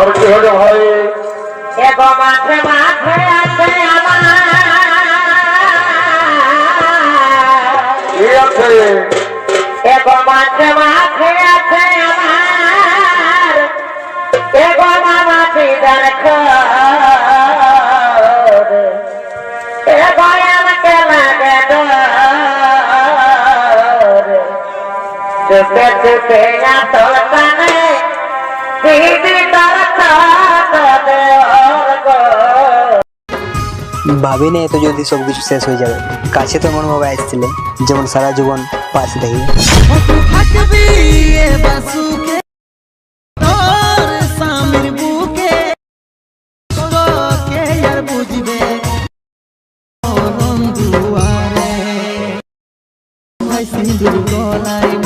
আর কি হলো ভাই? এগো মাঠে মাঠে আছে আছে এগো মাঠে মাঠে আছে আমার এগো মামা পিদার এগো আমাকে লাগে চুপে চুপে আসল পানে দিদি তার ভাবিনি এত যদি সবকিছু শেষ হয়ে যাবে। কাছে তো মনে ভাবে আসছিলে, যেমন সারা জীবন পাশে থাকি। সিঁদুর গলায়